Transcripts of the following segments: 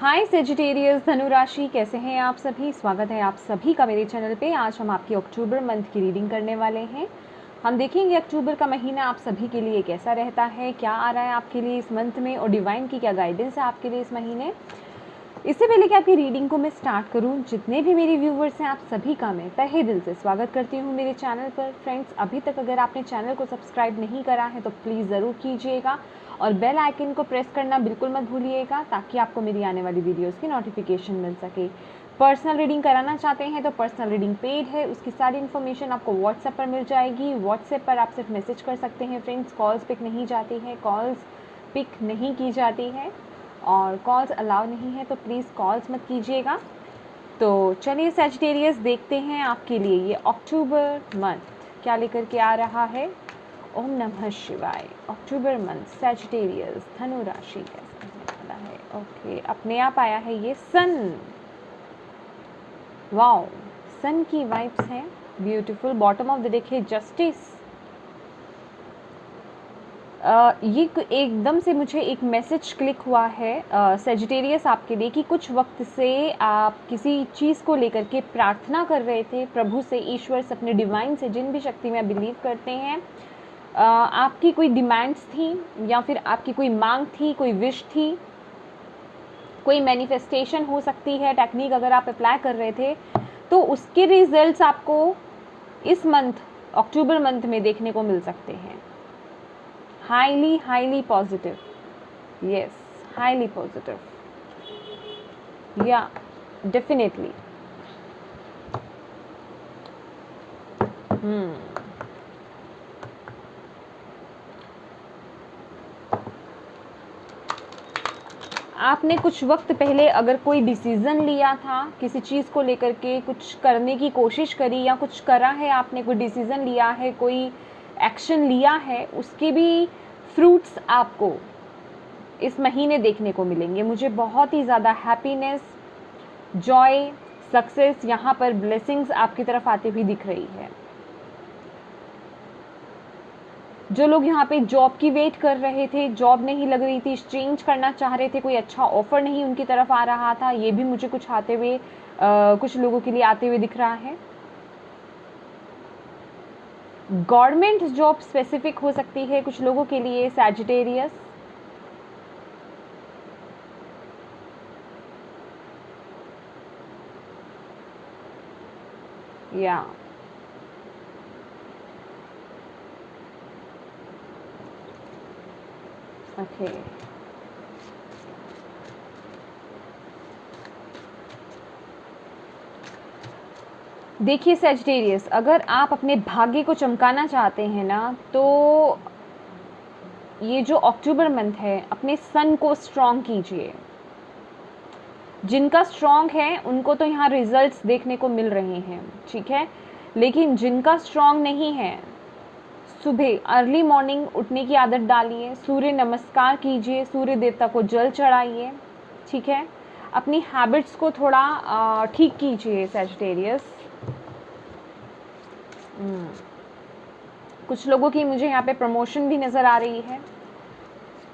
हाय Sagittarius धनु राशि, कैसे हैं आप सभी। स्वागत है आप सभी का मेरे चैनल पे। आज हम आपकी अक्टूबर मंथ की रीडिंग करने वाले हैं। हम देखेंगे अक्टूबर का महीना आप सभी के लिए कैसा रहता है, क्या आ रहा है आपके लिए इस मंथ में और डिवाइन की क्या गाइडेंस है आपके लिए इस महीने। इससे पहले कि आपकी रीडिंग को मैं स्टार्ट करूं, जितने भी मेरे व्यूवर्स हैं आप सभी का मैं तहे दिल से स्वागत करती हूं मेरे चैनल पर। फ्रेंड्स, अभी तक अगर आपने चैनल को सब्सक्राइब नहीं करा है तो प्लीज़ ज़रूर कीजिएगा और बेल आइकन को प्रेस करना बिल्कुल मत भूलिएगा, ताकि आपको मेरी आने वाली वीडियोज़ की नोटिफिकेशन मिल सके। पर्सनल रीडिंग कराना चाहते हैं तो पर्सनल रीडिंग पेड है, उसकी सारी इन्फॉर्मेशन आपको व्हाट्सएप पर मिल जाएगी। व्हाट्सएप पर आप सिर्फ मैसेज कर सकते हैं फ्रेंड्स, कॉल्स पिक नहीं जाती है, कॉल्स पिक नहीं की जाती है और कॉल्स अलाउ नहीं है, तो प्लीज़ कॉल्स मत कीजिएगा। तो चलिए सैजिटेरियस, देखते हैं आपके लिए ये अक्टूबर मंथ क्या लेकर के आ रहा है। ओम नमः शिवाय। अक्टूबर मंथ सैजिटेरियस धनु राशि कैसा रहने वाला है। ओके, अपने आप आया है ये सन। वाओ, सन की वाइब्स हैं, beautiful. Bottom of the deck है जस्टिस। ये एकदम से मुझे एक मैसेज क्लिक हुआ है सेजिटेरियस आपके लिए कि कुछ वक्त से आप किसी चीज़ को लेकर के प्रार्थना कर रहे थे प्रभु से, ईश्वर से, अपने डिवाइन से, जिन भी शक्ति में बिलीव करते हैं। आपकी कोई डिमांड्स थी या फिर आपकी कोई मांग थी, कोई विश थी, कोई मैनिफेस्टेशन हो सकती है टेक्निक अगर आप अप्लाई कर रहे थे, तो उसके रिजल्ट्स आपको इस मंथ अक्टूबर मंथ में देखने को मिल सकते हैं। highly positive, yes, highly positive, yeah, definitely. आपने कुछ वक्त पहले अगर कोई डिसीज़न लिया था किसी चीज़ को लेकर के, कुछ करने की कोशिश करी या कुछ करा है, आपने कोई डिसीज़न लिया है, कोई एक्शन लिया है, उसके भी फ्रूट्स आपको इस महीने देखने को मिलेंगे। मुझे बहुत ही ज़्यादा हैप्पीनेस, जॉय, सक्सेस, यहाँ पर ब्लेसिंग्स आपकी तरफ आती हुई दिख रही है। जो लोग यहाँ पे जॉब की वेट कर रहे थे, जॉब नहीं लग रही थी, चेंज करना चाह रहे थे, कोई अच्छा ऑफर नहीं उनकी तरफ आ रहा था, ये भी मुझे कुछ आते हुए कुछ लोगों के लिए आते हुए दिख रहा है। गवर्नमेंट जॉब स्पेसिफिक हो सकती है कुछ लोगों के लिए सैजिटेरियस। या ओके, देखिए सैजिटेरियस, अगर आप अपने भाग्य को चमकाना चाहते हैं ना, तो ये जो अक्टूबर मंथ है अपने सन को स्ट्रॉन्ग कीजिए। जिनका स्ट्रॉन्ग है उनको तो यहाँ रिजल्ट्स देखने को मिल रहे हैं, ठीक है, लेकिन जिनका स्ट्रॉन्ग नहीं है, सुबह अर्ली मॉर्निंग उठने की आदत डालिए, सूर्य नमस्कार कीजिए, सूर्य देवता को जल चढ़ाइए, ठीक है। अपनी हैबिट्स को थोड़ा ठीक कीजिए सैजिटेरियस। कुछ लोगों की मुझे यहाँ पे प्रमोशन भी नज़र आ रही है,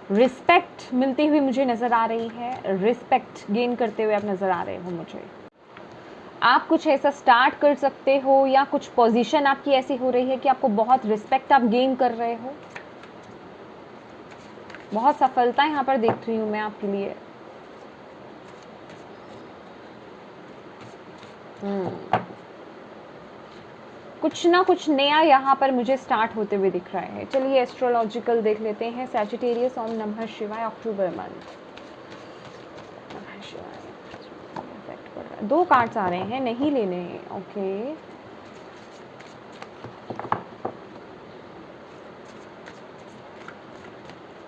रिस्पेक्ट मिलती हुई मुझे नज़र आ रही है, रिस्पेक्ट गेन करते हुए आप नज़र आ रहे हो मुझे। आप कुछ ऐसा स्टार्ट कर सकते हो या कुछ पोजीशन आपकी ऐसी हो रही है कि आपको बहुत रिस्पेक्ट आप गेन कर रहे हो। बहुत सफलता यहाँ पर देख रही हूँ मैं आपके लिए। कुछ ना कुछ नया यहाँ पर मुझे स्टार्ट होते हुए दिख रहा है। चलिए एस्ट्रोलॉजिकल देख लेते हैं सैजिटेरियस। ओम नमः शिवाय। अक्टूबर मंथ नमः शिवाय। इफेक्ट पड़ रहा है, 2 कार्ड्स आ रहे हैं, नहीं लेने हैं। ओके,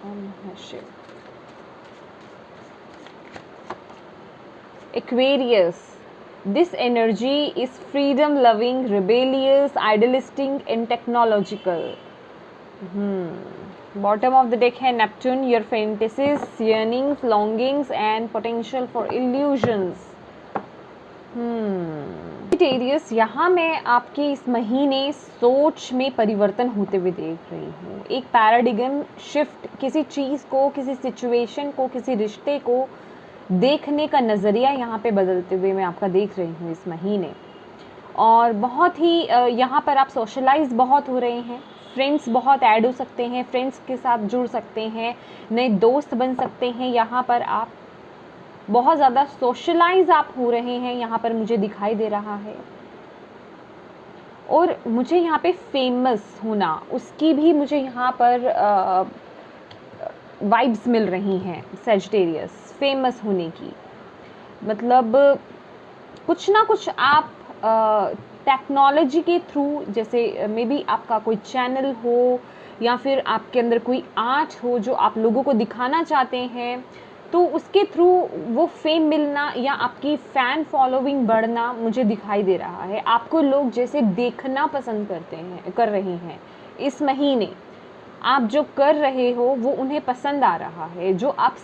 ओम नमः शिवाय। Aquarius, this energy is freedom loving, rebellious, idealistic and technological. Bottom of the deck है Neptune, your fantasies, yearnings, longings and potential for illusions. Sagittarius, यहाँ मैं आपके इस महीने सोच में परिवर्तन होते हुए देख रही हूँ। एक पैराडिगम शिफ्ट, किसी चीज़ को, किसी सिचुएशन को, किसी रिश्ते को देखने का नज़रिया यहाँ पे बदलते हुए मैं आपका देख रही हूँ इस महीने। और बहुत ही यहाँ पर आप सोशलाइज़ बहुत हो रहे हैं, फ्रेंड्स बहुत ऐड हो सकते हैं, फ्रेंड्स के साथ जुड़ सकते हैं, नए दोस्त बन सकते हैं। यहाँ पर आप बहुत ज़्यादा सोशलाइज़ आप हो रहे हैं, यहाँ पर मुझे दिखाई दे रहा है। और मुझे यहाँ पे फेमस होना, उसकी भी मुझे यहाँ पर वाइब्स मिल रही हैं सैजिटेरियस, फेमस होने की। मतलब कुछ ना कुछ आप टेक्नोलॉजी के थ्रू, जैसे मे बी आपका कोई चैनल हो या फिर आपके अंदर कोई आर्ट हो जो आप लोगों को दिखाना चाहते हैं, तो उसके थ्रू वो फेम मिलना या आपकी फ़ैन फॉलोइंग बढ़ना मुझे दिखाई दे रहा है। आपको लोग जैसे देखना पसंद कर रहे हैं इस महीने, आप जो कर रहे हो वो उन्हें पसंद आ रहा है। जो आप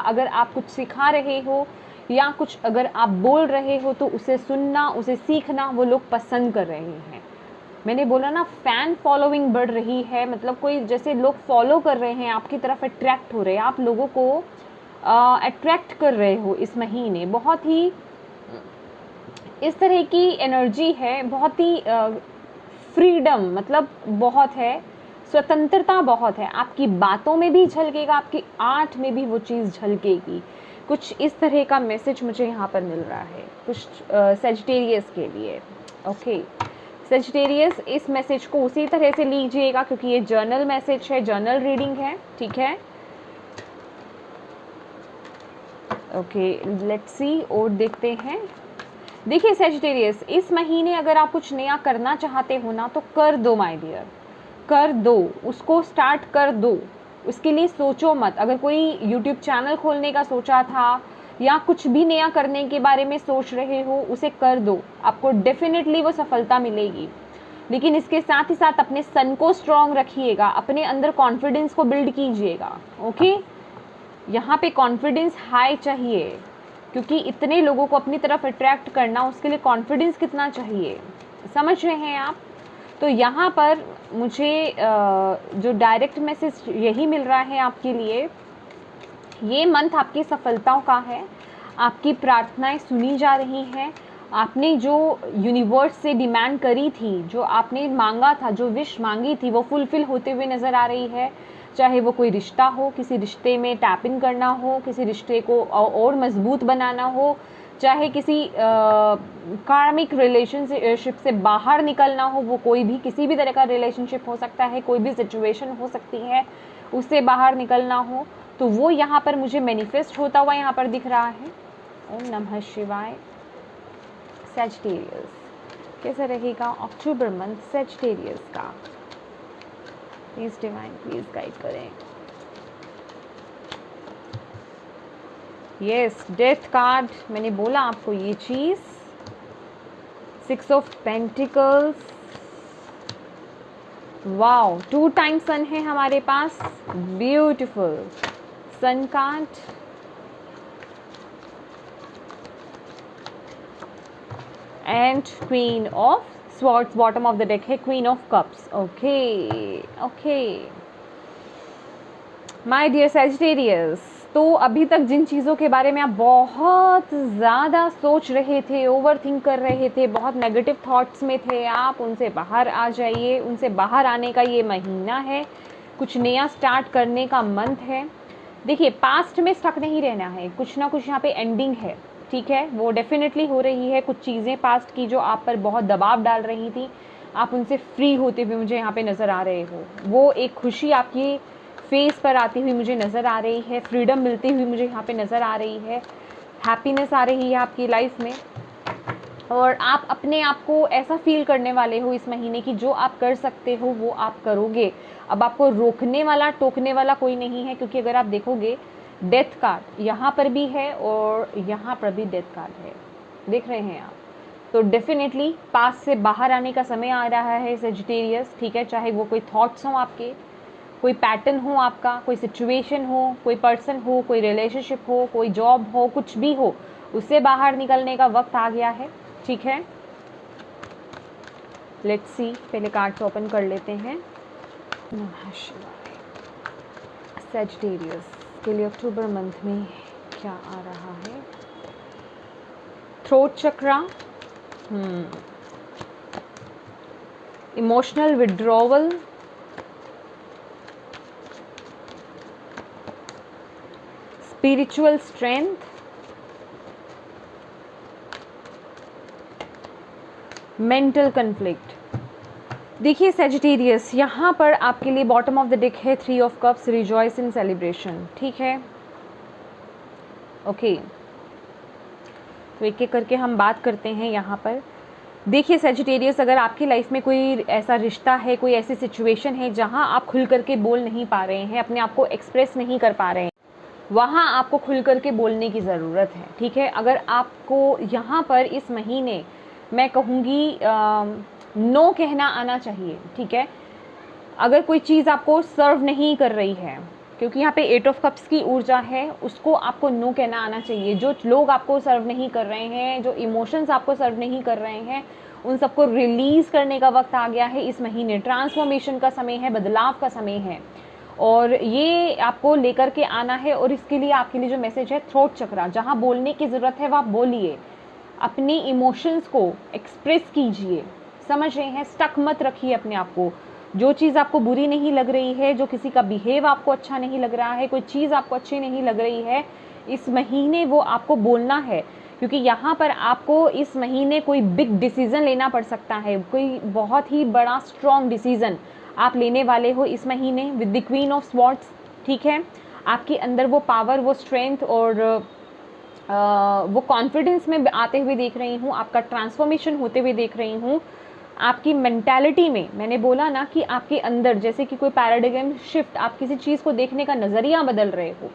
अगर आप कुछ सिखा रहे हो या कुछ अगर आप बोल रहे हो तो उसे सुनना, उसे सीखना वो लोग पसंद कर रहे हैं। मैंने बोला ना, फ़ैन फॉलोइंग बढ़ रही है, मतलब कोई जैसे लोग फॉलो कर रहे हैं, आपकी तरफ अट्रैक्ट हो रहे हैं, आप लोगों को अट्रैक्ट कर रहे हो इस महीने। बहुत ही इस तरह की एनर्जी है, बहुत ही फ्रीडम, मतलब बहुत है, स्वतंत्रता बहुत है। आपकी बातों में भी झलकेगा, आपकी आर्ट में भी वो चीज़ झलकेगी। कुछ इस तरह का मैसेज मुझे यहाँ पर मिल रहा है कुछ सैजिटेरियस के लिए। ओके सैजिटेरियस, इस मैसेज को उसी तरह से लीजिएगा क्योंकि ये जर्नल मैसेज है, जर्नल रीडिंग है, ठीक है। ओके लेट्स सी, और देखते हैं। देखिए सैजिटेरियस, इस महीने अगर आप कुछ नया करना चाहते हो ना तो कर दो माय डियर, कर दो, उसको स्टार्ट कर दो। उसके लिए सोचो मत। अगर कोई यूट्यूब चैनल खोलने का सोचा था या कुछ भी नया करने के बारे में सोच रहे हो, उसे कर दो, आपको डेफिनेटली वो सफलता मिलेगी। लेकिन इसके साथ ही साथ अपने सन को स्ट्रॉन्ग रखिएगा, अपने अंदर कॉन्फिडेंस को बिल्ड कीजिएगा। ओके, यहाँ पे कॉन्फिडेंस हाई चाहिए क्योंकि इतने लोगों को अपनी तरफ अट्रैक्ट करना, उसके लिए कॉन्फिडेंस कितना चाहिए, समझ रहे हैं आप। तो यहाँ पर मुझे जो डायरेक्ट मैसेज यही मिल रहा है आपके लिए, ये मंथ आपकी सफलताओं का है। आपकी प्रार्थनाएं सुनी जा रही हैं। आपने जो यूनिवर्स से डिमांड करी थी, जो आपने मांगा था, जो विश मांगी थी, वो फुलफिल होते हुए नज़र आ रही है। चाहे वो कोई रिश्ता हो, किसी रिश्ते में टैप इन करना हो, किसी रिश्ते को और मजबूत बनाना हो, चाहे किसी कार्मिक रिलेशनशिप से बाहर निकलना हो, वो कोई भी किसी भी तरह का रिलेशनशिप हो सकता है, कोई भी सिचुएशन हो सकती है, उससे बाहर निकलना हो, तो वो यहाँ पर मुझे मैनिफेस्ट होता हुआ यहाँ पर दिख रहा है। ओम नमः शिवाय। सैजिटेरियस, कैसा रहेगा अक्टूबर मंथ सैजिटेरियस का? प्लीज डिवाइन प्लीज गाइड करें। यस, डेथ कार्ड, मैंने बोला आपको ये चीज़। 6 of pentacles, wow, 2 time sun है हमारे पास, beautiful sun card. And queen of swords, bottom of the deck है queen of cups. Okay okay my dear Sagittarius, तो अभी तक जिन चीज़ों के बारे में आप बहुत ज़्यादा सोच रहे थे, ओवर थिंक कर रहे थे, बहुत नेगेटिव थॉट्स में थे आप, उनसे बाहर आ जाइए। उनसे बाहर आने का ये महीना है, कुछ नया स्टार्ट करने का मंथ है। देखिए, पास्ट में स्टक नहीं रहना है, कुछ ना कुछ यहाँ पे एंडिंग है, ठीक है, वो डेफिनेटली हो रही है। कुछ चीज़ें पास्ट की जो आप पर बहुत दबाव डाल रही थी, आप उनसे फ्री होते हुए मुझे यहाँ पे नज़र आ रहे हो। वो एक खुशी आपकी फेस पर आती हुई मुझे नज़र आ रही है, फ्रीडम मिलती हुई मुझे यहाँ पे नज़र आ रही है, हैप्पीनेस आ रही है आपकी लाइफ में। और आप अपने आप को ऐसा फील करने वाले हो इस महीने की जो आप कर सकते हो वो आप करोगे। अब आपको रोकने वाला, टोकने वाला कोई नहीं है, क्योंकि अगर आप देखोगे डेथ कार्ड यहाँ पर भी है और यहाँ पर भी डेथ कार्ड है, देख रहे हैं आप। तो डेफिनेटली पास से बाहर आने का समय आ रहा है सैजिटेरियस, ठीक है। चाहे वो कोई थॉट्स हों आपके, कोई पैटर्न हो आपका, कोई सिचुएशन हो, कोई पर्सन हो, कोई रिलेशनशिप हो, कोई जॉब हो, कुछ भी हो, उससे बाहर निकलने का वक्त आ गया है, ठीक है। लेट्स सी, पहले कार्ड्स ओपन कर लेते हैं। सैजिटेरियस के लिए अक्टूबर मंथ में क्या आ रहा है? Throat chakra, emotional withdrawal, spiritual strength, mental conflict. देखिए सेजिटेरियस, यहाँ पर आपके लिए बॉटम ऑफ द डेक है 3 of cups, rejoice in celebration. ठीक है, ओके, तो एक एक करके हम बात करते हैं यहाँ पर। देखिए सेजिटेरियस, अगर आपकी लाइफ में कोई ऐसा रिश्ता है, कोई ऐसी सिचुएशन है जहाँ आप खुल करके बोल नहीं पा रहे हैं, अपने आप को एक्सप्रेस नहीं कर पा रहे हैं, वहाँ आपको खुल करके बोलने की ज़रूरत है। ठीक है, अगर आपको यहाँ पर इस महीने मैं कहूँगी नो कहना आना चाहिए। ठीक है, अगर कोई चीज़ आपको सर्व नहीं कर रही है, क्योंकि यहाँ पे 8 ऑफ कप्स की ऊर्जा है, उसको आपको नो कहना आना चाहिए। जो लोग आपको सर्व नहीं कर रहे हैं, जो इमोशंस आपको सर्व नहीं कर रहे हैं, उन सबको रिलीज़ करने का वक्त आ गया है। इस महीने ट्रांसफॉर्मेशन का समय है, बदलाव का समय है, और ये आपको लेकर के आना है। और इसके लिए आपके लिए जो मैसेज है, थ्रोट चक्रा, जहाँ बोलने की ज़रूरत है वहाँ बोलिए, अपनी इमोशंस को एक्सप्रेस कीजिए। समझ रहे हैं, स्टक मत रखिए अपने आप को। जो चीज़ आपको बुरी नहीं लग रही है, जो किसी का बिहेव आपको अच्छा नहीं लग रहा है, कोई चीज़ आपको अच्छी नहीं लग रही है, इस महीने वो आपको बोलना है। क्योंकि यहाँ पर आपको इस महीने कोई बिग डिसीज़न लेना पड़ सकता है, कोई बहुत ही बड़ा स्ट्रॉन्ग डिसीज़न आप लेने वाले हो इस महीने with the queen of swords. ठीक है, आपके अंदर वो पावर, वो स्ट्रेंथ और वो कॉन्फिडेंस में आते हुए देख रही हूँ, आपका ट्रांसफॉर्मेशन होते हुए देख रही हूँ। आपकी मेंटालिटी में मैंने बोला ना कि आपके अंदर जैसे कि कोई पैराडिगम शिफ्ट, आप किसी चीज़ को देखने का नज़रिया बदल रहे हो,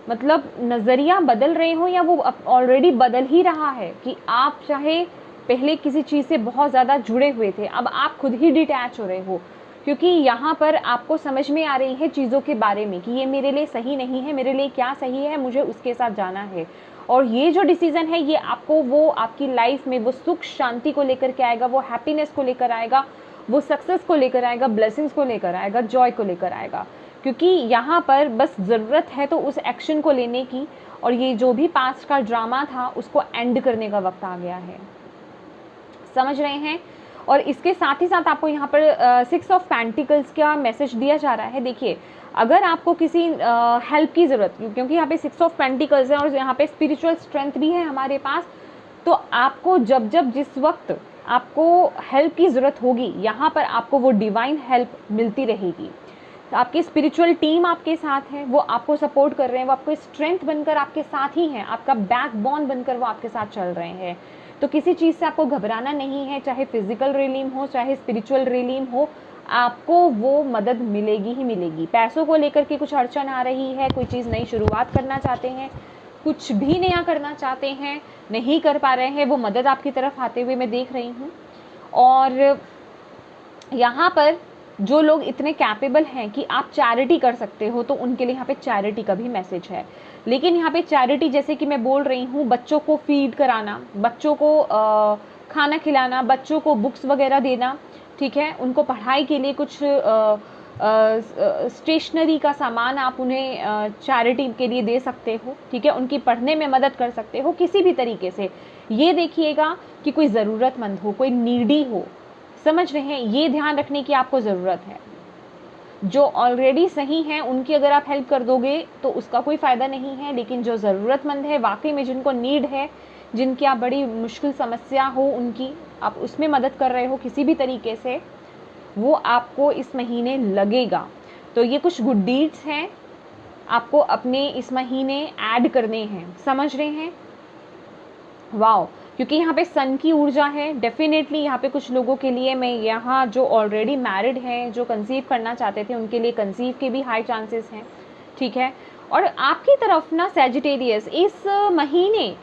मतलब नज़रिया बदल रहे हो या वो ऑलरेडी बदल ही रहा है कि आप चाहे पहले किसी चीज़ से बहुत ज़्यादा जुड़े हुए थे, अब आप खुद ही डिटैच हो रहे हो, क्योंकि यहाँ पर आपको समझ में आ रही है चीज़ों के बारे में कि ये मेरे लिए सही नहीं है, मेरे लिए क्या सही है, मुझे उसके साथ जाना है। और ये जो डिसीज़न है ये आपको वो आपकी लाइफ में वो सुख शांति को लेकर के आएगा, वो हैप्पीनेस को लेकर आएगा, वो सक्सेस को लेकर आएगा, ब्लेसिंग्स को लेकर आएगा, जॉय को लेकर आएगा। क्योंकि यहाँ पर बस ज़रूरत है तो उस एक्शन को लेने की, और ये जो भी पास्ट का ड्रामा था उसको एंड करने का वक्त आ गया है। समझ रहे हैं। और इसके साथ ही साथ आपको यहाँ पर 6 ऑफ पेंटिकल्स का मैसेज दिया जा रहा है। देखिए, अगर आपको किसी हेल्प की ज़रूरत, क्योंकि यहाँ पे 6 ऑफ पेंटिकल्स है और यहाँ पे स्पिरिचुअल स्ट्रेंथ भी है हमारे पास, तो आपको जब जब जिस वक्त आपको हेल्प की ज़रूरत होगी, यहाँ पर आपको वो डिवाइन हेल्प मिलती रहेगी। आपकी स्पिरिचुअल टीम आपके साथ है, वो आपको सपोर्ट कर रहे हैं, वो आपको स्ट्रेंथ बनकर आपके साथ ही हैं, आपका बैकबोन बनकर वो आपके साथ चल रहे हैं। तो किसी चीज़ से आपको घबराना नहीं है, चाहे फिजिकल रिलीम हो, चाहे स्पिरिचुअल रिलीम हो, आपको वो मदद मिलेगी ही मिलेगी। पैसों को लेकर के कुछ अड़चन आ रही है, कोई चीज़ नई शुरुआत करना चाहते हैं, कुछ भी नया करना चाहते हैं, नहीं कर पा रहे हैं, वो मदद आपकी तरफ आते हुए मैं देख रही हूँ। और यहाँ पर जो लोग इतने कैपेबल हैं कि आप चैरिटी कर सकते हो, तो उनके लिए यहाँ पे चैरिटी का भी मैसेज है। लेकिन यहाँ पे चैरिटी, जैसे कि मैं बोल रही हूँ, बच्चों को फीड कराना, बच्चों को खाना खिलाना, बच्चों को बुक्स वगैरह देना, ठीक है, उनको पढ़ाई के लिए कुछ स्टेशनरी का सामान आप उन्हें चैरिटी के लिए दे सकते हो, ठीक है, उनकी पढ़ने में मदद कर सकते हो किसी भी तरीके से। ये देखिएगा कि कोई ज़रूरतमंद हो, कोई नीडी हो, समझ रहे हैं, ये ध्यान रखने की आपको ज़रूरत है। जो ऑलरेडी सही हैं उनकी अगर आप हेल्प कर दोगे तो उसका कोई फ़ायदा नहीं है, लेकिन जो ज़रूरतमंद है, वाकई में जिनको नीड है, जिनकी आप बड़ी मुश्किल समस्या हो, उनकी आप उसमें मदद कर रहे हो किसी भी तरीके से, वो आपको इस महीने लगेगा। तो ये कुछ गुड डीड्स हैं, आपको अपने इस महीने ऐड करने हैं, समझ रहे हैं। वाओ, क्योंकि यहाँ पे सन की ऊर्जा है। डेफिनेटली यहाँ पे कुछ लोगों के लिए, मैं यहाँ जो ऑलरेडी मैरिड हैं, जो कंसीव करना चाहते थे, उनके लिए कंसीव के भी हाई चांसेस हैं, ठीक है। और आपकी तरफ ना सैजिटेरियस, इस महीने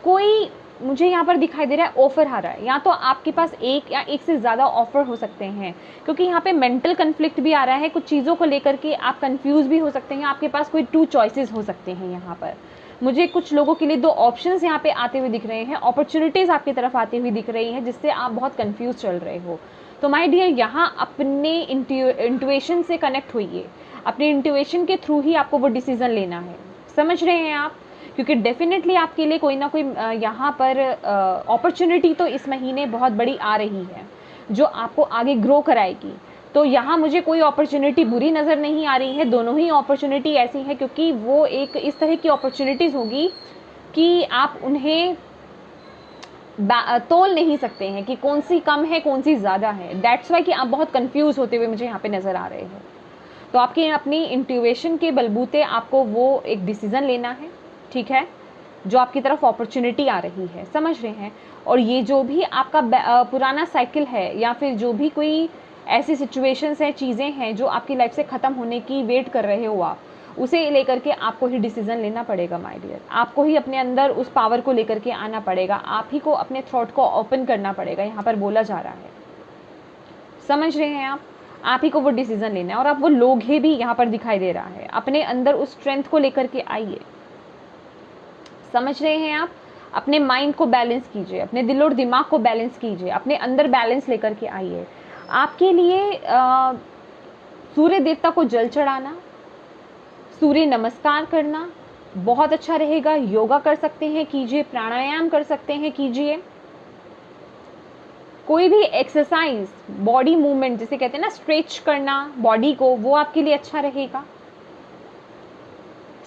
कोई मुझे यहाँ पर दिखाई दे रहा है ऑफर आ रहा है, या तो आपके पास एक या एक से ज़्यादा ऑफर हो सकते हैं, क्योंकि यहाँ पे मेंटल कन्फ्लिक्ट भी आ रहा है, कुछ चीज़ों को लेकर के आप कंफ्यूज भी हो सकते हैं, आपके पास कोई 2 चॉइसेस हो सकते हैं। यहाँ पर मुझे कुछ लोगों के लिए 2 ऑप्शंस यहाँ पे आते हुए दिख रहे हैं, अपॉर्चुनिटीज़ आपकी तरफ आती हुई दिख रही हैं, जिससे आप बहुत कंफ्यूज चल रहे हो। तो माय डियर, यहाँ अपने इंट्यूएशन से कनेक्ट होइए, अपने इंट्यूएशन के थ्रू ही आपको वो डिसीज़न लेना है, समझ रहे हैं आप। क्योंकि डेफिनेटली आपके लिए कोई ना कोई यहाँ पर अपॉर्चुनिटी तो इस महीने बहुत बड़ी आ रही है जो आपको आगे ग्रो कराएगी। तो यहाँ मुझे कोई अपॉर्चुनिटी बुरी नज़र नहीं आ रही है, दोनों ही अपॉर्चुनिटी ऐसी हैं क्योंकि वो एक इस तरह की अपॉर्चुनिटीज़ होगी कि आप उन्हें तोल नहीं सकते हैं कि कौन सी कम है कौन सी ज़्यादा है। दैट्स वाई कि आप बहुत कंफ्यूज होते हुए मुझे यहाँ पे नज़र आ रहे हो। तो आपकी अपनी इंट्यूशन के बलबूते आपको वो एक डिसीज़न लेना है, ठीक है, जो आपकी तरफ अपॉर्चुनिटी आ रही है, समझ रहे हैं। और ये जो भी आपका पुराना साइकिल है या फिर जो भी कोई ऐसी सिचुएशंस हैं, चीज़ें हैं जो आपकी लाइफ से ख़त्म होने की वेट कर रहे हो आप, उसे लेकर के आपको ही डिसीज़न लेना पड़ेगा माय डियर। आपको ही अपने अंदर उस पावर को लेकर के आना पड़ेगा, आप ही को अपने थॉट को ओपन करना पड़ेगा, यहाँ पर बोला जा रहा है, समझ रहे हैं आप ही को वो डिसीज़न लेना है। और आप वो लोग ही भी यहाँ पर दिखाई दे रहा है, अपने अंदर उस स्ट्रेंथ को लेकर के आइए, समझ रहे हैं आप। अपने माइंड को बैलेंस कीजिए, अपने दिल और दिमाग को बैलेंस कीजिए, अपने अंदर बैलेंस लेकर के आइए। आपके लिए सूर्य देवता को जल चढ़ाना, सूर्य नमस्कार करना बहुत अच्छा रहेगा। योगा कर सकते हैं कीजिए, प्राणायाम कर सकते हैं कीजिए, कोई भी एक्सरसाइज, बॉडी मूवमेंट जिसे कहते हैं ना, स्ट्रेच करना बॉडी को, वो आपके लिए अच्छा रहेगा।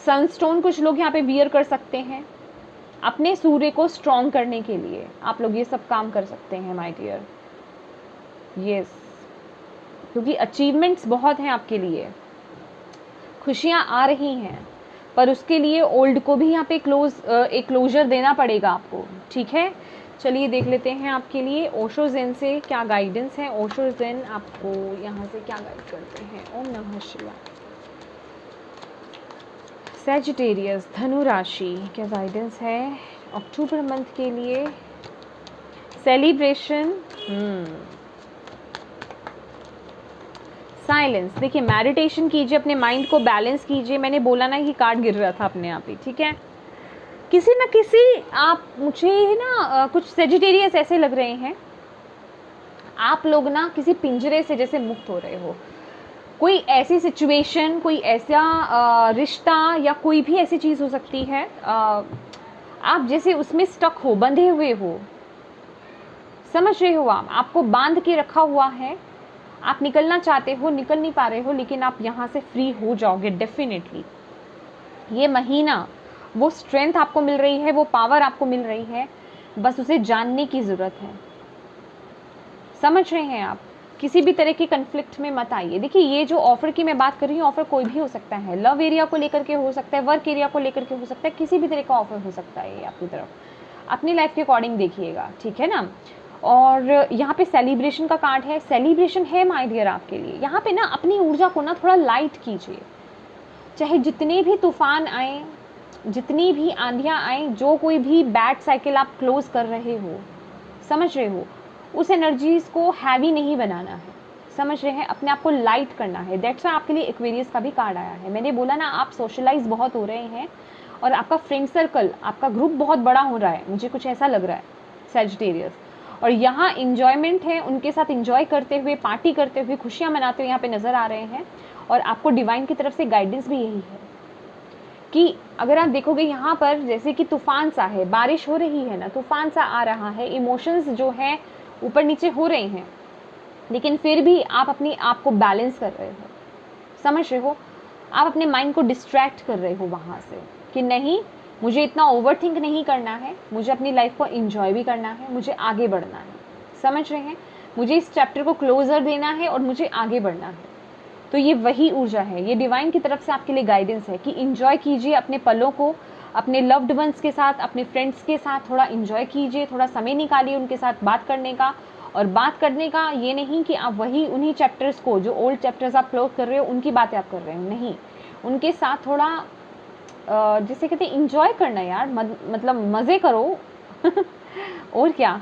सनस्टोन कुछ लोग यहाँ पे वियर कर सकते हैं अपने सूर्य को स्ट्रॉन्ग करने के लिए। आप लोग ये सब काम कर सकते हैं माय डियर, यस, क्योंकि अचीवमेंट्स बहुत हैं आपके लिए, खुशियाँ आ रही हैं, पर उसके लिए ओल्ड को भी यहाँ पे एक क्लोजर देना पड़ेगा आपको, ठीक है। चलिए देख लेते हैं आपके लिए ओशो ज़ेन से क्या गाइडेंस है। ओशो ज़ेन आपको यहाँ से क्या गाइड करते हैं। ओम नमः शिवाय। सैजिटेरियस, धनु राशि, क्या गाइडेंस है अक्टूबर मंथ के लिए। Celebration, silence. देखिए, मेडिटेशन कीजिए, अपने माइंड को बैलेंस कीजिए। मैंने बोला ना कि कार्ड गिर रहा था अपने आप ही, ठीक है। किसी न किसी आप मुझे ना कुछ सेजिटेरियस ऐसे लग रहे हैं, आप लोग ना किसी पिंजरे से जैसे मुक्त हो रहे हो। कोई ऐसी सिचुएशन, कोई ऐसा रिश्ता या कोई भी ऐसी चीज़ हो सकती है, आप जैसे उसमें स्टक हो, बंधे हुए हो, समझ रहे हो आप, आपको बांध के रखा हुआ है, आप निकलना चाहते हो, निकल नहीं पा रहे हो, लेकिन आप यहाँ से फ्री हो जाओगे डेफिनेटली। ये महीना वो स्ट्रेंथ आपको मिल रही है, वो पावर आपको मिल रही है, बस उसे जानने की ज़रूरत है, समझ रहे हैं आप। किसी भी तरह के कन्फ्लिक्ट में मत आइए। देखिए, ये जो ऑफर की मैं बात कर रही हूँ, ऑफर कोई भी हो सकता है, लव एरिया को लेकर के हो सकता है, वर्क एरिया को लेकर के हो सकता है, किसी भी तरह का ऑफर हो सकता है ये आपकी तरफ। अपनी लाइफ के अकॉर्डिंग देखिएगा, ठीक है ना। और यहाँ पे सेलिब्रेशन का कार्ड है, सेलिब्रेशन है माय डियर आपके लिए। यहाँ पे ना अपनी ऊर्जा को ना थोड़ा लाइट कीजिए, चाहे जितने भी तूफान आए, जितनी भी आंधियाँ आए, जो कोई भी बैड साइकिल आप क्लोज कर रहे हो, समझ रहे हो, उस एनर्जीज को हैवी नहीं बनाना है, समझ रहे हैं, अपने आप को लाइट करना है। दैट्स वाई आपके लिए एक्वेरियस का भी कार्ड आया है। मैंने बोला ना, आप सोशलाइज बहुत हो रहे हैं और आपका फ्रेंड सर्कल, आपका ग्रुप बहुत बड़ा हो रहा है, मुझे कुछ ऐसा लग रहा है सैजिटेरियस। और यहाँ इंजॉयमेंट है, उनके साथ इंजॉय करते हुए, पार्टी करते हुए, खुशियाँ मनाते हुए यहाँ पे नज़र आ रहे हैं। और आपको डिवाइन की तरफ से गाइडेंस भी यही है कि अगर आप देखोगे यहाँ पर जैसे कि तूफान सा है, बारिश हो रही है ना, तूफान सा आ रहा है, इमोशंस जो है ऊपर नीचे हो रहे हैं, लेकिन फिर भी आप अपनी आप को बैलेंस कर रहे हो, समझ रहे हो। आप अपने माइंड को डिस्ट्रैक्ट कर रहे हो वहाँ से कि नहीं, मुझे इतना ओवर थिंक नहीं करना है, मुझे अपनी लाइफ को एंजॉय भी करना है, मुझे आगे बढ़ना है, समझ रहे हैं, मुझे इस चैप्टर को क्लोजर देना है और मुझे आगे बढ़ना है। तो ये वही ऊर्जा है, ये डिवाइन की तरफ से आपके लिए गाइडेंस है कि इंजॉय कीजिए अपने पलों को, अपने लव्ड वंस के साथ, अपने फ्रेंड्स के साथ थोड़ा इंजॉय कीजिए, थोड़ा समय निकालिए उनके साथ बात करने का। और बात करने का ये नहीं कि आप वही उन्हीं चैप्टर्स को, जो ओल्ड चैप्टर्स आप क्लोज कर रहे हो, उनकी बातें आप कर रहे हो, नहीं, उनके साथ थोड़ा जिसे कहते हैं इंजॉय करना यार, मतलब मज़े करो और क्या।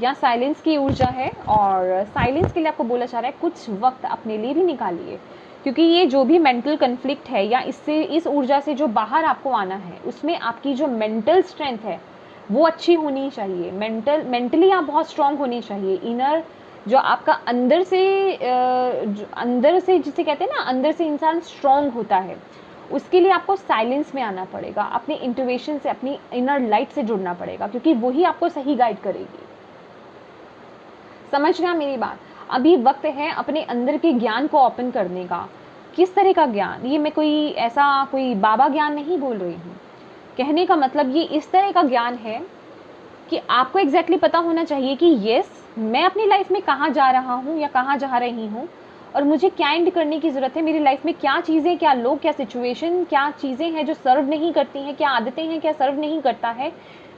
यहाँ साइलेंस की ऊर्जा है और साइलेंस के लिए आपको बोला जा रहा है कुछ वक्त अपने लिए भी निकालिए, क्योंकि ये जो भी मेंटल कन्फ्लिक्ट है या इससे, इस ऊर्जा से जो बाहर आपको आना है, उसमें आपकी जो मेंटल स्ट्रेंथ है वो अच्छी होनी चाहिए। मेंटली आप बहुत स्ट्रांग होनी चाहिए। इनर जो आपका अंदर से जिसे कहते हैं ना, अंदर से इंसान स्ट्रांग होता है, उसके लिए आपको साइलेंस में आना पड़ेगा, अपने इंट्यूशन से, अपनी इनर लाइट से जुड़ना पड़ेगा, क्योंकि वही आपको सही गाइड करेगी। समझ रहे हैं मेरी बात? अभी वक्त है अपने अंदर के ज्ञान को ओपन करने का। किस तरह का ज्ञान? ये मैं कोई बाबा ज्ञान नहीं बोल रही हूँ। कहने का मतलब ये इस तरह का ज्ञान है कि आपको एग्जैक्टली पता होना चाहिए कि यस, मैं अपनी लाइफ में कहाँ जा रहा हूँ या कहाँ जा रही हूँ, और मुझे क्या एंड करने की ज़रूरत है। मेरी लाइफ में क्या चीज़ें, क्या लोग, क्या सिचुएशन, क्या चीज़ें हैं जो सर्व नहीं करती हैं, क्या आदतें हैं क्या सर्व नहीं करता है,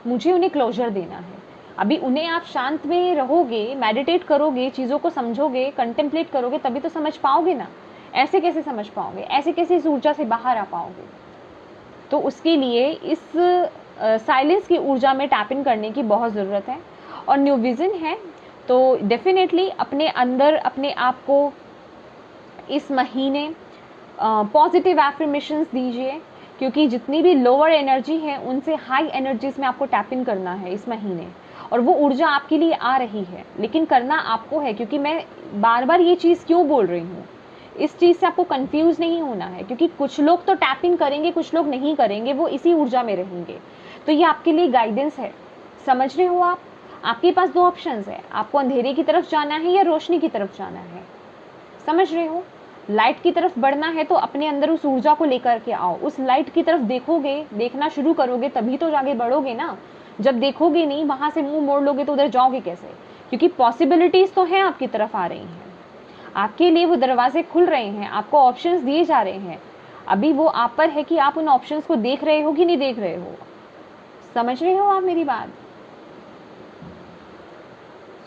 मुझे उन्हें क्लोजर देना है। अभी उन्हें आप शांत में रहोगे, मेडिटेट करोगे, चीज़ों को समझोगे, कंटेम्पलेट करोगे, तभी तो समझ पाओगे ना। ऐसे कैसे समझ पाओगे? ऐसे कैसे इस ऊर्जा से बाहर आ पाओगे? तो उसके लिए इस साइलेंस की ऊर्जा में टैप इन करने की बहुत ज़रूरत है। और न्यू विज़न है तो डेफिनेटली अपने अंदर अपने आप को इस महीने पॉजिटिव एफर्मेशंस दीजिए, क्योंकि जितनी भी लोअर एनर्जी है उनसे हाई एनर्जीज में आपको टैप इन करना है इस महीने। और वो ऊर्जा आपके लिए आ रही है, लेकिन करना आपको है। क्योंकि मैं बार बार ये चीज़ क्यों बोल रही हूँ, इस चीज़ से आपको कंफ्यूज नहीं होना है, क्योंकि कुछ लोग तो टैप इन करेंगे, कुछ लोग नहीं करेंगे, वो इसी ऊर्जा में रहेंगे। तो ये आपके लिए गाइडेंस है। समझ रहे हो आप? आपके पास दो ऑप्शंस है, आपको अंधेरे की तरफ जाना है या रोशनी की तरफ जाना है। समझ रहे हो? लाइट की तरफ बढ़ना है तो अपने अंदर उस ऊर्जा को लेकर के आओ, उस लाइट की तरफ देखोगे, देखना शुरू करोगे, तभी तो आगे बढ़ोगे ना। जब देखोगे नहीं, वहां से मुंह मोड़ लोगे तो उधर जाओगे कैसे? क्योंकि पॉसिबिलिटीज तो हैं आपकी तरफ आ रही हैं, आपके लिए वो दरवाजे खुल रहे हैं, आपको ऑप्शंस दिए जा रहे हैं। अभी वो आप पर है कि आप उन ऑप्शंस को देख रहे हो कि नहीं देख रहे हो। समझ रहे हो आप मेरी बात?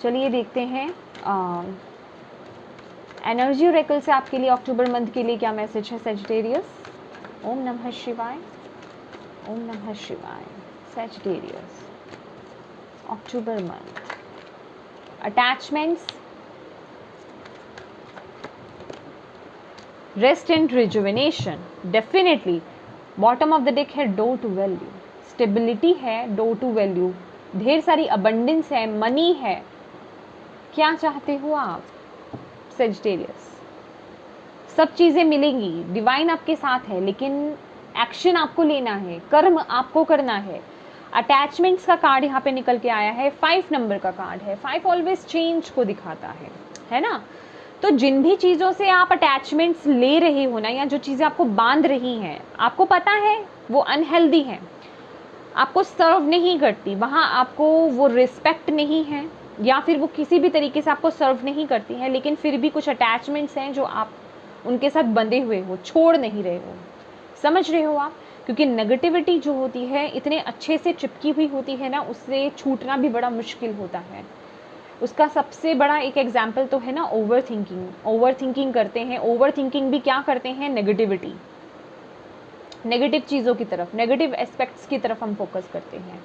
चलिए देखते हैं एनर्जी ओरेकल से आपके लिए अक्टूबर मंथ के लिए क्या मैसेज है सैजिटेरियस। ओम नमः शिवाय, ओम नमः शिवाय। Sagittarius, October month, attachments, rest and rejuvenation. Definitely bottom of the deck है डोर टू वैल्यू, स्टेबिलिटी है, डोर टू वैल्यू, ढेर सारी अबंडेंस है, मनी है। क्या चाहते हो आप सैजिटेरियस? सब चीज़ें मिलेंगी, डिवाइन आपके साथ है, लेकिन एक्शन आपको लेना है, कर्म आपको करना है। अटैचमेंट्स का कार्ड यहाँ पे निकल के आया है, 5 नंबर का कार्ड है। 5 ऑलवेज चेंज को दिखाता है ना। तो जिन भी चीज़ों से आप अटैचमेंट्स ले रहे हो ना, या जो चीज़ें आपको बांध रही हैं, आपको पता है वो अनहेल्दी है, आपको सर्व नहीं करती, वहाँ आपको वो रिस्पेक्ट नहीं है, या फिर वो किसी भी तरीके से आपको सर्व नहीं करती है, लेकिन फिर भी कुछ अटैचमेंट्स हैं जो आप उनके साथ बंधे हुए हो, छोड़ नहीं रहे हो। समझ रहे हो आप? क्योंकि नेगेटिविटी जो होती है इतने अच्छे से चिपकी हुई होती है ना, उससे छूटना भी बड़ा मुश्किल होता है। उसका सबसे बड़ा एक एग्जाम्पल तो है ना ओवर थिंकिंग। ओवर थिंकिंग करते हैं, ओवर थिंकिंग भी क्या करते हैं? नेगेटिविटी, नेगेटिव चीज़ों की तरफ, नेगेटिव एस्पेक्ट्स की तरफ हम फोकस करते हैं,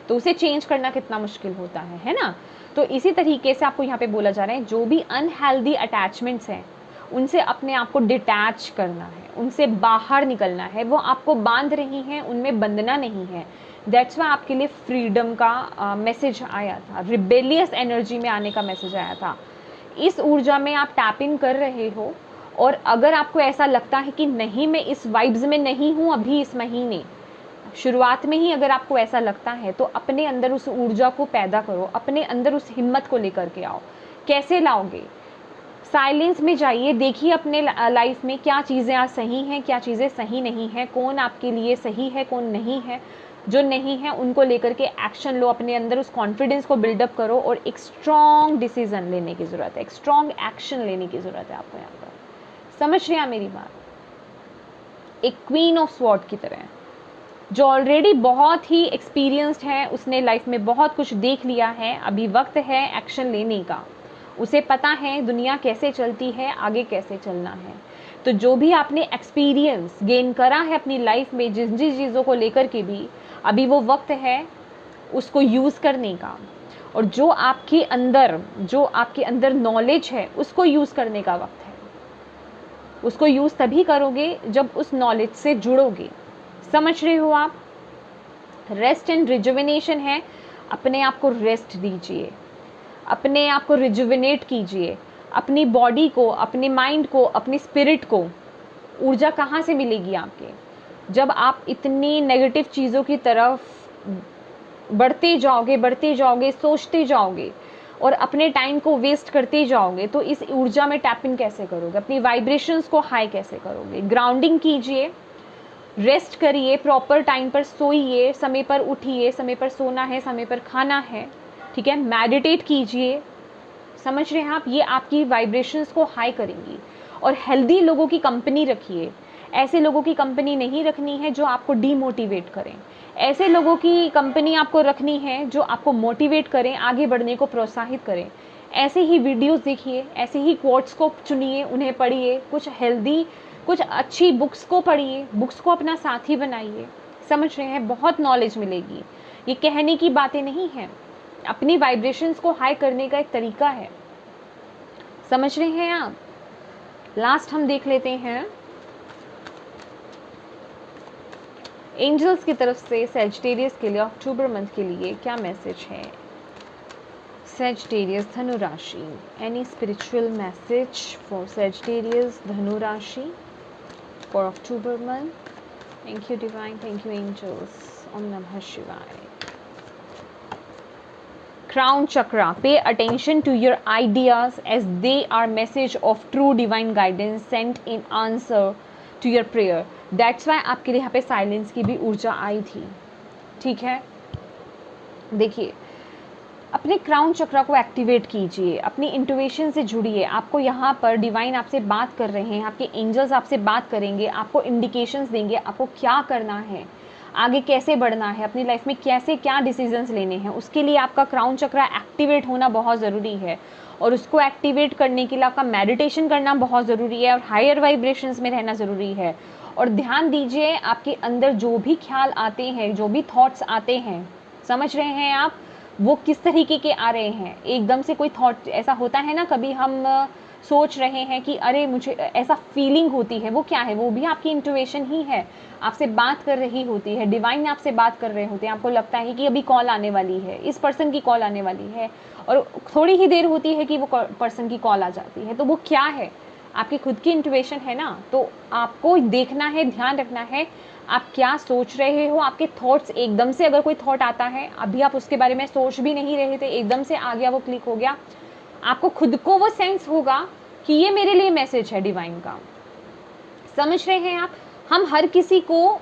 तो उसे चेंज करना कितना मुश्किल होता है ना। तो इसी तरीके से आपको यहाँ पे बोला जा रहा है, जो भी अनहेल्दी अटैचमेंट्स हैं उनसे अपने आप को डिटैच करना है, उनसे बाहर निकलना है। वो आपको बांध रही हैं, उनमें बंधना नहीं है। दैट्स वाई आपके लिए फ्रीडम का मैसेज आया था, रिबेलियस एनर्जी में आने का मैसेज आया था। इस ऊर्जा में आप टैप इन कर रहे हो, और अगर आपको ऐसा लगता है कि नहीं मैं इस वाइब्स में नहीं हूँ अभी इस महीने, शुरुआत में ही अगर आपको ऐसा लगता है, तो अपने अंदर उस ऊर्जा को पैदा करो, अपने अंदर उस हिम्मत को लेकर के आओ। कैसे लाओगे? साइलेंस में जाइए, देखिए अपने लाइफ में क्या चीज़ें आज सही हैं, क्या चीज़ें सही नहीं हैं, कौन आपके लिए सही है, कौन नहीं है। जो नहीं है उनको लेकर के एक्शन लो, अपने अंदर उस कॉन्फिडेंस को बिल्डअप करो, और एक स्ट्रॉन्ग डिसीजन लेने की ज़रूरत है, एक स्ट्रॉन्ग एक्शन लेने की ज़रूरत है आपको यहाँ पर। समझ रहे हैं मेरी बात? एक क्वीन ऑफ स्वॉर्ड की तरह, जो ऑलरेडी बहुत ही एक्सपीरियंस्ड है, उसने लाइफ में बहुत कुछ देख लिया है, अभी वक्त है एक्शन लेने का। उसे पता है दुनिया कैसे चलती है, आगे कैसे चलना है। तो जो भी आपने एक्सपीरियंस गेन करा है अपनी लाइफ में, जिन जिन चीज़ों को लेकर के भी, अभी वो वक्त है उसको यूज़ करने का। और जो आपके अंदर नॉलेज है उसको यूज़ करने का वक्त है। उसको यूज़ तभी करोगे जब उस नॉलेज से जुड़ोगे। समझ रहे हो आप? रेस्ट एंड रिजुविनेशन है, अपने आप को रेस्ट दीजिए, अपने आप को रिजुविनेट कीजिए, अपनी बॉडी को, अपने माइंड को, अपनी स्पिरिट को। ऊर्जा कहाँ से मिलेगी आपके? जब आप इतनी नेगेटिव चीज़ों की तरफ बढ़ते जाओगे, सोचते जाओगे और अपने टाइम को वेस्ट करते जाओगे, तो इस ऊर्जा में टैप इन कैसे करोगे? अपनी वाइब्रेशंस को हाई कैसे करोगे? ग्राउंडिंग कीजिए, रेस्ट करिए, प्रॉपर टाइम पर सोइए, समय पर उठिए, समय पर सोना है, समय पर खाना है, ठीक है। मेडिटेट कीजिए, समझ रहे हैं आप, ये आपकी वाइब्रेशंस को हाई करेंगी। और हेल्दी लोगों की कंपनी रखिए, ऐसे लोगों की कंपनी नहीं रखनी है जो आपको डीमोटिवेट करें, ऐसे लोगों की कंपनी आपको रखनी है जो आपको मोटिवेट करें, आगे बढ़ने को प्रोत्साहित करें। ऐसे ही वीडियोस देखिए, ऐसे ही कोट्स को चुनिए, उन्हें पढ़िए, कुछ हेल्दी, कुछ अच्छी बुक्स को पढ़िए, बुक्स को अपना साथी बनाइए, समझ रहे हैं, बहुत नॉलेज मिलेगी। ये कहने की बातें नहीं हैं, अपनी वाइब्रेशंस को हाई करने का एक तरीका है, समझ रहे हैं आप। लास्ट हम देख लेते हैं एंजल्स की तरफ से सैजिटेरियस के लिए अक्टूबर मंथ के लिए क्या मैसेज है। सैजिटेरियस धनु राशि, any spiritual message for Sagittarius धनु राशि for October month. Thank you divine, thank you angels. ओम नमः शिवाय। Crown chakra, pay attention to your ideas as they are message of true divine guidance sent in answer to your prayer. That's why आपके लिए यहाँ पे silence की भी ऊर्जा आई थी, ठीक है। देखिए, अपने क्राउन चक्रा को एक्टिवेट कीजिए, अपनी इंट्यूशन से जुड़िए। आपको यहाँ पर डिवाइन आपसे बात कर रहे हैं, आपके एंजल्स आपसे बात करेंगे, आपको इंडिकेशंस देंगे आपको क्या करना है, आगे कैसे बढ़ना है, अपनी लाइफ में कैसे क्या डिसीजंस लेने हैं। उसके लिए आपका क्राउन चक्रा एक्टिवेट होना बहुत ज़रूरी है, और उसको एक्टिवेट करने के लिए आपका मेडिटेशन करना बहुत ज़रूरी है, और हायर वाइब्रेशंस में रहना ज़रूरी है। और ध्यान दीजिए, आपके अंदर जो भी ख्याल आते हैं, जो भी थॉट्स आते हैं, समझ रहे हैं आप, वो किस तरीके के आ रहे हैं। एकदम से कोई थॉट ऐसा होता है ना, कभी हम सोच रहे हैं कि अरे मुझे ऐसा फीलिंग होती है, वो क्या है? वो भी आपकी इंट्यूशन ही है, आपसे बात कर रही होती है, डिवाइन आपसे बात कर रहे होते हैं। आपको लगता है कि अभी कॉल आने वाली है, इस पर्सन की कॉल आने वाली है, और थोड़ी ही देर होती है कि वो पर्सन की कॉल आ जाती है। तो वो क्या है? आपकी खुद की इंट्यूशन है ना। तो आपको देखना है, ध्यान रखना है आप क्या सोच रहे हो। आपके थॉट्स एकदम से, अगर कोई थॉट आता है, अभी आप उसके बारे में सोच भी नहीं रहे थे, एकदम से आ गया, वो क्लिक हो गया, आपको खुद को वो सेंस होगा कि ये मेरे लिए मैसेज है डिवाइन का। समझ रहे हैं आप। हम हर किसी को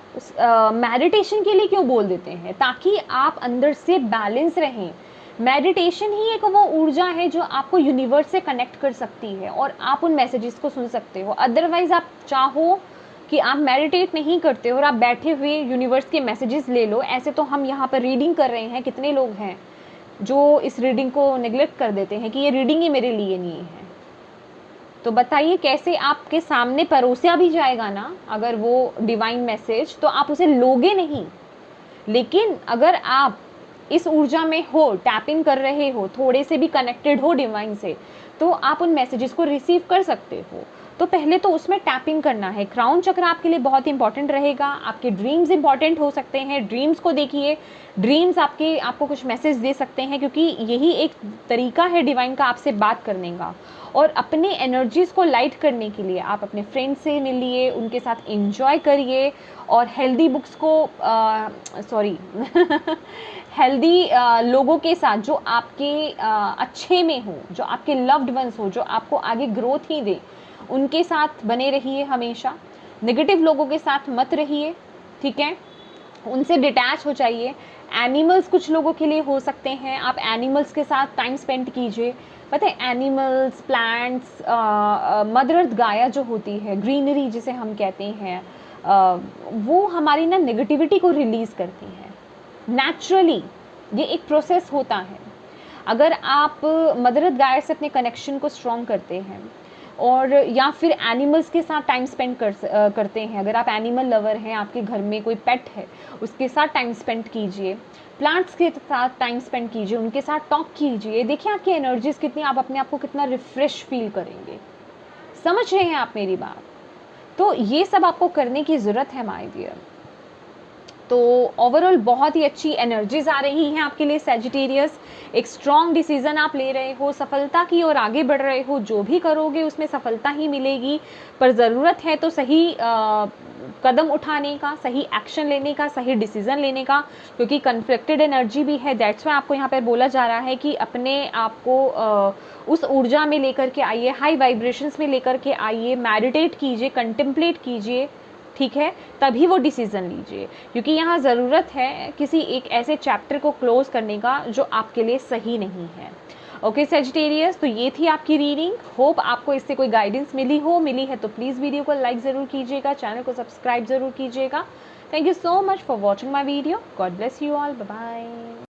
मेडिटेशन के लिए क्यों बोल देते हैं? ताकि आप अंदर से बैलेंस रहें। मेडिटेशन ही एक वो ऊर्जा है जो आपको यूनिवर्स से कनेक्ट कर सकती है, और आप उन मैसेजेस को सुन सकते हो। अदरवाइज आप चाहो कि आप मेडिटेट नहीं करते हो और आप बैठे हुए यूनिवर्स के मैसेजेस ले लो। ऐसे तो हम यहाँ पर रीडिंग कर रहे हैं, कितने लोग हैं जो इस रीडिंग को नेग्लेक्ट कर देते हैं कि ये रीडिंग ही मेरे लिए नहीं है। तो बताइए कैसे आपके सामने परोसा भी जाएगा ना अगर वो डिवाइन मैसेज, तो आप उसे लोगे नहीं। लेकिन अगर आप इस ऊर्जा में हो, टैप इन कर रहे हो, थोड़े से भी कनेक्टेड हो डिवाइन से, तो आप उन मैसेजेस को रिसीव कर सकते हो। तो पहले तो उसमें टैपिंग करना है। क्राउन चक्र आपके लिए बहुत इंपॉर्टेंट रहेगा। आपके ड्रीम्स इंपॉर्टेंट हो सकते हैं, ड्रीम्स को देखिए। ड्रीम्स आपको कुछ मैसेज दे सकते हैं, क्योंकि यही एक तरीका है डिवाइन का आपसे बात करने का। और अपने एनर्जीज़ को लाइट करने के लिए आप अपने फ्रेंड्स से मिलिए, उनके साथ एंजॉय करिए, और हेल्दी बुक्स को हेल्दी लोगों के साथ जो आपके अच्छे में हो, जो आपके लव्ड वंस हो, जो आपको आगे ग्रोथ ही दे, उनके साथ बने रहिए हमेशा। नेगेटिव लोगों के साथ मत रहिए, ठीक है, उनसे डिटैच हो जाइए। एनिमल्स कुछ लोगों के लिए हो सकते हैं, आप एनिमल्स के साथ टाइम स्पेंड कीजिए। पता है, एनिमल्स, प्लांट्स, मदर अर्थ गाया जो होती है, ग्रीनरी जिसे हम कहते हैं, वो हमारी ना नेगेटिविटी को रिलीज़ करती है नेचुरली। ये एक प्रोसेस होता है। अगर आप मदर अर्थ गाय से अपने कनेक्शन को स्ट्रॉन्ग करते हैं, और या फिर एनिमल्स के साथ टाइम स्पेंड करते हैं, अगर आप एनिमल लवर हैं, आपके घर में कोई पेट है, उसके साथ टाइम स्पेंड कीजिए। प्लांट्स के साथ टाइम स्पेंड कीजिए, उनके साथ टॉक कीजिए। देखिए आपकी एनर्जीज कितनी, आप अपने आप को कितना रिफ्रेश फील करेंगे। समझ रहे हैं आप मेरी बात? तो ये सब आपको करने की ज़रूरत है माय डियर। तो ओवरऑल बहुत ही अच्छी एनर्जीज आ रही हैं आपके लिए सैजिटेरियस। एक स्ट्रॉन्ग डिसीजन आप ले रहे हो, सफलता की ओर आगे बढ़ रहे हो, जो भी करोगे उसमें सफलता ही मिलेगी। पर ज़रूरत है तो सही कदम उठाने का, सही एक्शन लेने का, सही डिसीजन लेने का, क्योंकि कन्फ्लिक्टेड एनर्जी भी है। दैट्स वाई आपको यहाँ पर बोला जा रहा है कि अपने आप को उस ऊर्जा में लेकर के आइए, हाई वाइब्रेशंस में लेकर के आइए, मेडिटेट कीजिए, कंटेम्पलेट कीजिए, ठीक है, तभी वो डिसीज़न लीजिए, क्योंकि यहाँ ज़रूरत है किसी एक ऐसे चैप्टर को क्लोज करने का जो आपके लिए सही नहीं है। ओके सैजिटेरियस, तो ये थी आपकी रीडिंग। होप आपको इससे कोई गाइडेंस मिली है तो प्लीज़ वीडियो को लाइक ज़रूर कीजिएगा, चैनल को सब्सक्राइब ज़रूर कीजिएगा। Thank you so much for watching my video. God bless you all, bye bye.